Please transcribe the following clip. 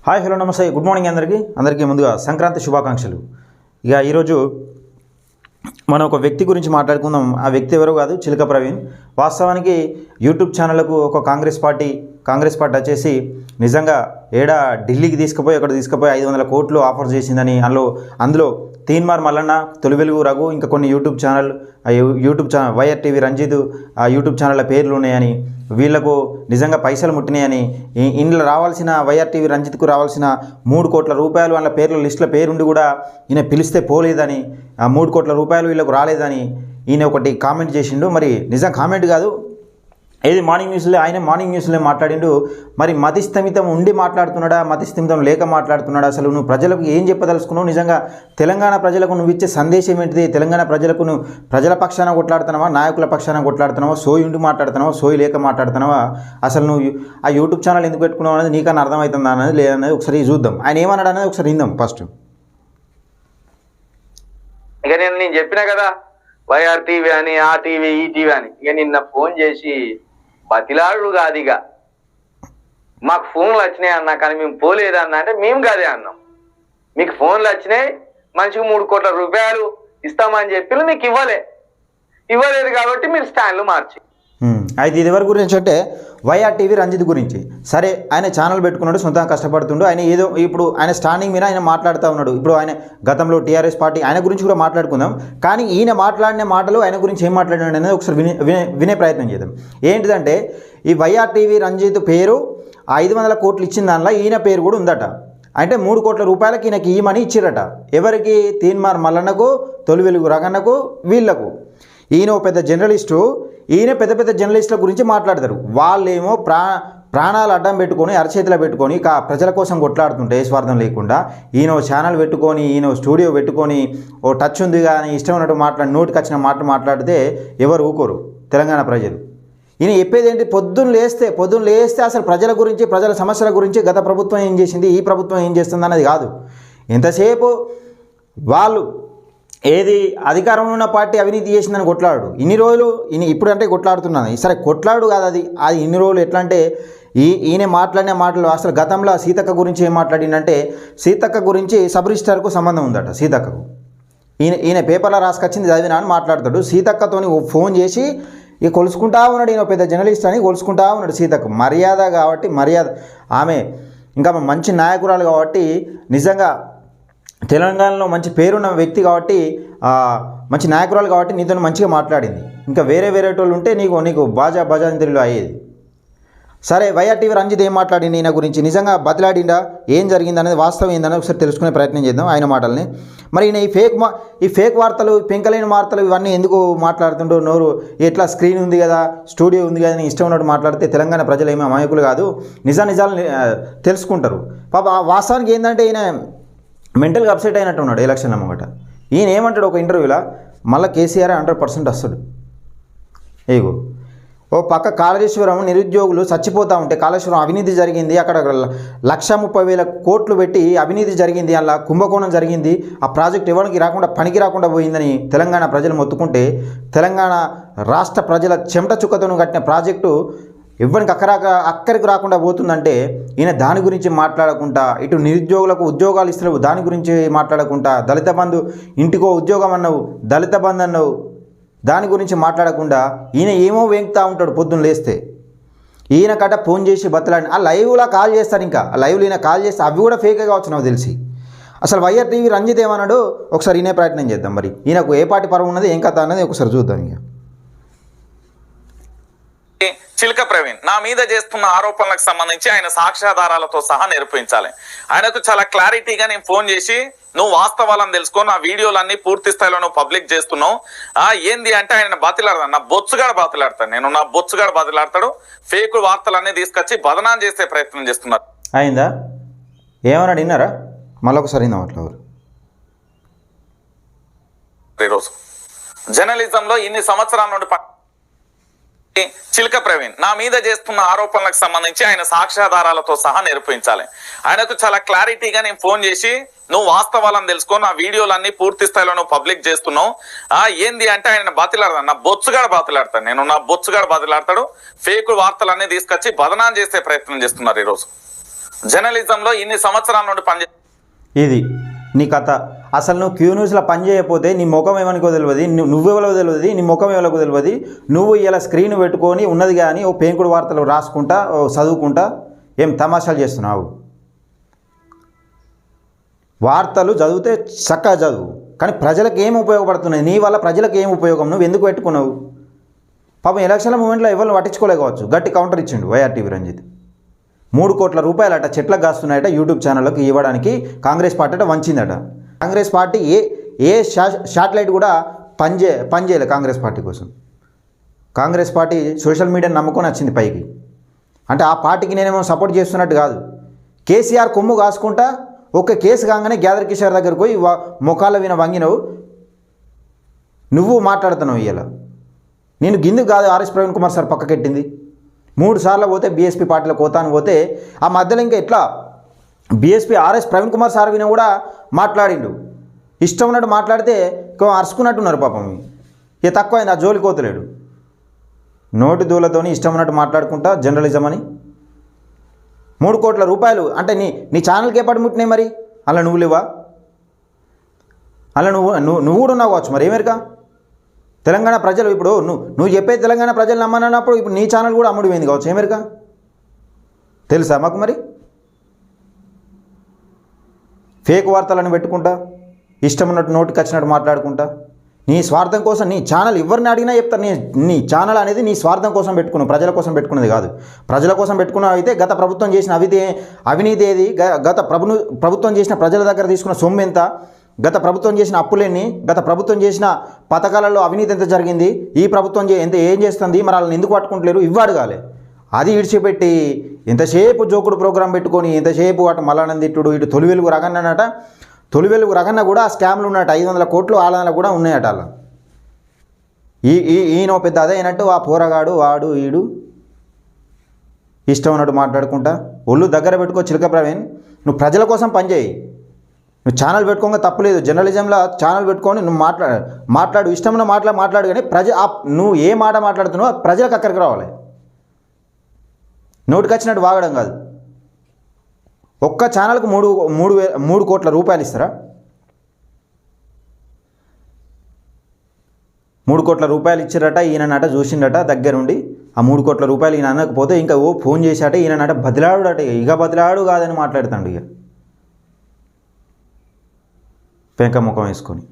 Hi hello నమస్తే good morning అందరికీ ముందుగా సంక్రాంతి శుభాకాంక్షలు. ఇక ఈరోజు మనం ఒక వ్యక్తి గురించి మాట్లాడుకుందాం. ఆ వ్యక్తి ఎవరో కాదు, చిలక ప్రవీణ్. వాస్తవానికి యూట్యూబ్ ఛానళ్లకు ఒక కాంగ్రెస్ పార్టీ వచ్చేసి నిజంగా ఢిల్లీకి తీసుకుపోయి 500 కోట్లు ఆఫర్ చేసిందని, అందులో తీన్మార్ మల్లన్న, తొలి వెలుగు రఘు, ఇంకా కొన్ని YouTube channel YR TV Ranjith ఆ యూట్యూబ్ ఛానళ్ళ పేర్లు ఉన్నాయని, వీళ్లకు నిజంగా పైసలు ముట్టినాయని, ఇంట్లో రావాల్సిన వైఆర్ టీవీ రంజిత్కు రావాల్సిన 3 కోట్ల రూపాయలు వాళ్ళ పేర్ల లిస్టులో పేరుండి కూడా ఈయన పిలిస్తే పోలేదని, ఆ 3 కోట్ల రూపాయలు వీళ్ళకు రాలేదని ఈయన ఒకటి కామెంట్ చేసిండు. మరి నిజం కామెంట్ కాదు, ఏది మార్నింగ్ న్యూస్లో మాట్లాడిండు. మరి మతిస్థమితం ఉండి మాట్లాడుతున్నాడా, మతిస్థమితం లేక మాట్లాడుతున్నాడా? అసలు నువ్వు ప్రజలకు ఏం చెప్పదలుచుకున్నావు? నిజంగా తెలంగాణ ప్రజలకు నువ్వు ఇచ్చే సందేశం ఏంటిది? తెలంగాణ ప్రజలకు నువ్వు ప్రజల పక్షాన కొట్లాడుతున్నావా, నాయకుల పక్షాన కొట్లాడుతున్నావా, సోయి ఉండి మాట్లాడుతున్నావా, సోయి లేక మాట్లాడుతున్నావా? అసలు నువ్వు ఆ యూట్యూబ్ ఛానల్ ఎందుకు పెట్టుకున్నావు అనేది నీకన్నా అర్థమవుతుందా అనేది లేదనేది ఒకసారి చూద్దాం. ఆయన ఏమన్నాడు అనేది ఒకసారి విందాం ఫస్ట్. ఇక నేను చెప్పినా కదా, వైఆర్ టీవీ అని, ఆ టీవీ, ఈ టీవీ అని. ఇక నిన్న ఫోన్ చేసి బతిలాడు కాదు, ఇక మాకు ఫోన్లు వచ్చినాయి అన్నా కానీ మేము పోలేదన్నా అంటే మేము కాదే అన్నాం. మీకు ఫోన్లు వచ్చినాయి, మనిషికి 3 కోట్ల రూపాయలు ఇస్తామని చెప్పి మీకు ఇవ్వలేదు కాబట్టి మీరు స్టాండ్లు మార్చి. అయితే ఇది ఎవరి గురించి అంటే వైఆర్ టీవీ రంజిత్ గురించి. సరే, ఆయన ఛానల్ పెట్టుకున్నాడు, సొంతంగా కష్టపడుతుండు. ఆయన ఏదో ఇప్పుడు ఆయన స్టాండింగ్ మీద ఆయన మాట్లాడుతూ ఉన్నాడు. ఇప్పుడు ఆయన గతంలో టీఆర్ఎస్ పార్టీ ఆయన గురించి కూడా మాట్లాడుకుందాం. కానీ ఈయన మాట్లాడిన మాటలు ఆయన గురించి ఏం మాట్లాడినాడు అనేది ఒకసారి వినే ప్రయత్నం చేద్దాం. ఏంటిదంటే, ఈ వైఆర్ టీవీ రంజిత్ పేరు 500 కోట్లు ఇచ్చిన దానిలో ఈయన పేరు కూడా ఉందట. అంటే 3 కోట్ల రూపాయలకి ఈయనకి ఇవ్వమని ఇచ్చిరట. ఎవరికి? తీన్మార్ మల్లన్నకు, తొలి వెలుగు రగన్నకు, వీళ్లకు. ఈయన పెద్ద జర్నలిస్టు, ఈయన పెద్ద జర్నలిస్టుల గురించి మాట్లాడతారు. వాళ్ళేమో ప్రాణాలు అడ్డం పెట్టుకొని, అరచేతిలో పెట్టుకొని ప్రజల కోసం కొట్లాడుతుంటే స్వార్థం లేకుండా, ఈయన ఛానల్ పెట్టుకొని, ఈయన స్టూడియో పెట్టుకొని, ఓ టచ్ ఉంది కానీ ఇష్టం ఉన్నట్టు నోటికి వచ్చిన మాటలు మాట్లాడితే ఎవరు ఊకోరు తెలంగాణ ప్రజలు. ఈయన చెప్పేది ఏంటి? పొద్దున్న లేస్తే అసలు ప్రజల గురించి, ప్రజల సమస్యల గురించి గత ప్రభుత్వం ఏం చేసింది, ఈ ప్రభుత్వం ఏం చేస్తుంది అన్నది కాదు. ఎంతసేపు వాళ్ళు ఏది అధికారంలో ఉన్న పార్టీ అవినీతి చేసిందని కొట్లాడు. ఇన్ని రోజులు ఇప్పుడు అంటే కొట్లాడుతున్నాను. సరే, కొట్లాడు కాదు అది ఇన్ని రోజులు ఎట్లా అంటే, ఈయన మాట్లాడిన మాటలు అసలు గతంలో సీతక్క గురించి ఏం మాట్లాడిందంటే, సీతక్క గురించి సబ్ రిజిస్టర్కు సంబంధం ఉందట. సీతక్కకు ఈయన పేపర్లో రాసుకొచ్చింది చదివినా అని మాట్లాడతాడు. సీతక్కతోని ఫోన్ చేసి ఇక కొలుసుకుంటా ఉన్నాడు. ఈయన పెద్ద జర్నలిస్ట్ అని కొలుసుకుంటా ఉన్నాడు. సీతక్క మర్యాద ఆమె ఇంకా మంచి నాయకురాలు కాబట్టి, నిజంగా తెలంగాణలో మంచి పేరున్న వ్యక్తి కాబట్టి, మంచి నాయకురాలు కాబట్టి నీతో మంచిగా మాట్లాడింది. ఇంకా వేరే వాళ్ళు ఉంటే నీకు బాజాంతిరిలో అయ్యేది. సరే, వైఆర్ టీవీ రంజిత్ ఏం మాట్లాడింది ఈయన గురించి? నిజంగా బతిలాడిండా, ఏం జరిగింది అనేది, వాస్తవం ఏందనేది ఒకసారి తెలుసుకునే ప్రయత్నం చేద్దాం ఆయన మాటల్ని. మరి ఈయన ఈ ఫేక్ వార్తలు, పెంకలేని వార్తలు ఇవన్నీ ఎందుకు మాట్లాడుతుంటూ నోరు ఎట్లా స్క్రీన్ ఉంది కదా, స్టూడియో ఉంది కదా అని ఇష్టం ఉన్నట్టు మాట్లాడితే తెలంగాణ ప్రజలు ఏమీ అమాయకులు కాదు, నిజాలు తెలుసుకుంటారు. పాప వాస్తవానికి ఏంటంటే ఈయన మెంటల్గా అప్సెట్ అయినట్టు ఉన్నాడు ఎలక్షన్ల ముంగట. ఈయన ఏమంటాడు ఒక ఇంటర్వ్యూలో, మళ్ళీ కేసీఆర్ 100% వస్తాడు. ఏగో ఓ పక్క కాళేశ్వరం నిరుద్యోగులు చచ్చిపోతూ ఉంటే, కాళేశ్వరం అవినీతి జరిగింది, అక్కడ 1,30,000 కోట్లు పెట్టి అవినీతి జరిగింది, అలా కుంభకోణం జరిగింది, ఆ ప్రాజెక్ట్ ఎవరికి రాకుండా పనికి రాకుండా పోయిందని తెలంగాణ ప్రజలు మొత్తుకుంటే, తెలంగాణ రాష్ట్ర ప్రజల చెమట చుక్కతోను కట్టిన ప్రాజెక్టు ఎవరికి అక్కడికి రాకుండా పోతుందంటే, ఈయన దాని గురించి మాట్లాడకుండా, ఇటు నిరుద్యోగులకు ఉద్యోగాలు ఇస్తున్నావు దాని గురించి మాట్లాడకుండా, దళిత బంధు ఇంటికో ఉద్యోగం అన్నావు, దళిత బంధు అన్నావు, దాని గురించి మాట్లాడకుండా ఈయన ఏమో వెంకుతా ఉంటాడు పొద్దున్న లేస్తే. ఈయన కట్ట ఫోన్ చేసి బతలాడి ఆ లైవ్లో కాల్ చేస్తారు. ఇంకా ఆ లైవ్లో ఈయన కాల్ చేస్తే అవి కూడా ఫేకే కావచ్చు నాకు తెలిసి. అసలు వైఆర్ టీవీ రంజిత్ ఏమన్నాడు ఒకసారి ఈయనే ప్రయత్నం చేద్దాం. మరి ఈయనకు ఏ పార్టీ పరం ఉన్నది, ఏం కథ అన్నది ఒకసారి చూద్దాం. ఇక చిలక ప్రవీణ్ నా మీద చేస్తున్న ఆరోపణలకు సంబంధించి ఆయన సాక్ష్యాధారాలతో సహా నిరూపించాలి. ఆయనకు చాలా క్లారిటీగా నేను ఫోన్ చేసి, నువ్వు వాస్తవాలను తెలుసుకో, నా వీడియోలన్నీ పూర్తి స్థాయిలో నువ్వు పబ్లిక్ చేస్తున్నావు, ఏంది అంటే ఆయన బతిలాడతాను, నా బొత్సుగాడు బతిలాడతాడు, ఫేక్ వార్తలన్నీ తీసుకొచ్చి బదనాం చేసే ప్రయత్నం చేస్తున్నారు. అయిందా? ఏమన్నాడు విన్నారా? మళ్ళీ ఒకసారి విందాం. అట్లా ఈరోజు జర్నలిజంలో ఇన్ని సంవత్సరాల నుండి చిలక ప్రవీణ్ నా మీద చేస్తున్న ఆరోపణలకు సంబంధించి ఆయన సాక్ష్యాధారాలతో సహా నిరూపించాలి. ఆయనకు చాలా క్లారిటీగా నేను ఫోన్ చేసి, నువ్వు వాస్తవాలను తెలుసుకో, నా వీడియోలన్నీ పూర్తి స్థాయిలో నువ్వు పబ్లిక్ చేస్తున్నావు, ఏంది అంటే ఆయన బతిలాడతాను, నా బొత్సుగాడు బతిలాడతాడు, ఫేక్ వార్తలన్నీ తీసుకొచ్చి బదనాం చేసే ప్రయత్నం చేస్తున్నారు ఈరోజు. జర్నలిజంలో ఇన్ని సంవత్సరాల నుండి పనిచే ఇది నీ కథ. అసలు నువ్వు క్యూ న్యూస్లో పని చేయకపోతే నీ ముఖం ఏమనుకో తెలియదు, నువ్వెవరో తెలియదు, నీ ముఖం ఎవరికో తెలియదు. నువ్వు ఇలా స్క్రీన్ పెట్టుకొని ఉన్నది కానీ ఓ పేంకుడు వార్తలు రాసుకుంటా ఓ చదువుకుంటా ఏం తమాషాలు చేస్తున్నావు. వార్తలు చదివితే చక్కగా చదువు, కానీ ప్రజలకు ఏం ఉపయోగపడుతున్నాయి నీ వల్ల? ప్రజలకు ఏం ఉపయోగం? నువ్వు ఎందుకు పెట్టుకున్నావు? పాపం ఎలక్షన్ల మూమెంట్లో ఎవరిని పట్టించుకోలేకపోవచ్చు. గట్టి కౌంటర్ ఇచ్చిండు వైఆర్టీవీ రంజిత్. 3 కోట్ల రూపాయలట చెట్లకు కాస్తున్నాయట యూట్యూబ్ ఛానళ్ళకు ఇవ్వడానికి కాంగ్రెస్ పార్టీ అట వంచిందట. కాంగ్రెస్ పార్టీ ఏ శాటిలైట్ కూడా పనిచేయలేదు కాంగ్రెస్ పార్టీ కోసం. కాంగ్రెస్ పార్టీ సోషల్ మీడియాని నమ్ముకొని వచ్చింది పైకి. అంటే ఆ పార్టీకి నేనేమో సపోర్ట్ చేస్తున్నట్టు కాదు. కేసీఆర్ కొమ్ము కాసుకుంటా ఒక కేసు కాగానే గ్యాదర్ కిషోర్ దగ్గరకు పోయి మొఖాల విన వంగినవు. నువ్వు మాట్లాడుతున్నావు ఇలా. నేను గిందుకు కాదు ఆర్ఎస్ ప్రవీణ్ కుమార్ సార్ పక్కకెట్టింది. 3 సార్లు పోతే బీఎస్పీ పార్టీలో కోతాను పోతే ఆ మధ్యలో ఇంకా ఎట్లా BSP RS Praveen Kumar sir విన కూడా మాట్లాడిండు. ఇష్టం ఉన్నట్టు మాట్లాడితే అరుచుకున్నట్టున్నారు పాపం. ఇక తక్కువైంది, ఆ జోలి కోతలేడు. నోటి దూలతోని ఇష్టం ఉన్నట్టు మాట్లాడుకుంటా జర్నలిజం అని. 3 కోట్ల రూపాయలు అంటే నీ ఛానల్కి ఏపాటు ముట్టినాయి మరి? అలా నువ్వు లేవా? అలా నువ్వు కూడా ఉన్నావు కావచ్చు మరి. ఏమేరికా తెలంగాణ ప్రజలు ఇప్పుడు నువ్వు చెప్పే తెలంగాణ ప్రజలు నమ్మనప్పుడు ఇప్పుడు నీ ఛానల్ కూడా అమ్ముడు పోయింది కావచ్చు. ఏమేరికా తెలుసా మాకు మరి? ఫేక్ వార్తలను పెట్టుకుంటా ఇష్టం ఉన్నట్టు నోటికి వచ్చినట్టు మాట్లాడుకుంటా నీ స్వార్థం కోసం నీ ఛానల్ ఎవరిని అడిగినా చెప్తారు. నీ ఛానల్ అనేది నీ స్వార్థం కోసం పెట్టుకున్నావు, ప్రజల కోసం పెట్టుకున్నది కాదు. ప్రజల కోసం పెట్టుకున్నావు అయితే గత ప్రభుత్వం చేసిన అవినీతి ఏది? గత ప్రభుత్వం చేసిన ప్రజల దగ్గర తీసుకున్న సొమ్ము ఎంత? గత ప్రభుత్వం చేసిన అప్పులేని? గత ప్రభుత్వం చేసిన పథకాలలో అవినీతి ఎంత జరిగింది? ఈ ప్రభుత్వం ఏం చేస్తుంది? మరి వాళ్ళని ఎందుకు పట్టుకుంటలేరు? ఇవ్వడగాలి. అది ఇడిచిపెట్టి ఎంతసేపు జోకుడు ప్రోగ్రాం పెట్టుకొని ఎంతసేపు అటు మల్లానందిట్టుడు ఇటు తొలి వెలుగు రగన్నట. తొలి వెలుగు రగన్న కూడా స్కామ్లు ఉన్నట్టు 500 కోట్లు ఆలనలు కూడా ఉన్నాయట. అలా ఈయన పెద్ద అదే అయినట్టు ఆ పోరగాడు వాడు ఈడు ఇష్టం ఉన్నట్టు మాట్లాడుకుంటా ఒళ్ళు దగ్గర పెట్టుకో. చిలక ప్రవీణ్, నువ్వు ప్రజల కోసం పనిచేయి. నువ్వు ఛానల్ పెట్టుకోగా తప్పులేదు. జర్నలిజంలో ఛానల్ పెట్టుకొని నువ్వు మాట్లాడు ఇష్టమైన మాట్లాడు. కానీ నువ్వు ఏ మాట మాట్లాడుతున్నావో ప్రజలకు అక్కడికి రావాలి. నోటికి వచ్చినట్టు వాగడం కాదు. ఒక్క ఛానల్కు 3 కోట్ల రూపాయలు ఇస్తారా? 3 కోట్ల రూపాయలు ఇచ్చారట. ఈయననట చూసిండట దగ్గరుండి. ఆ 3 కోట్ల రూపాయలు ఈయన అనకపోతే ఇంకా ఫోన్ చేశాట. ఈయననట బదిలాడుడట. ఇక బదిలాడు కాదని మాట్లాడుతాడు. ఇక పెంక ముఖం వేసుకొని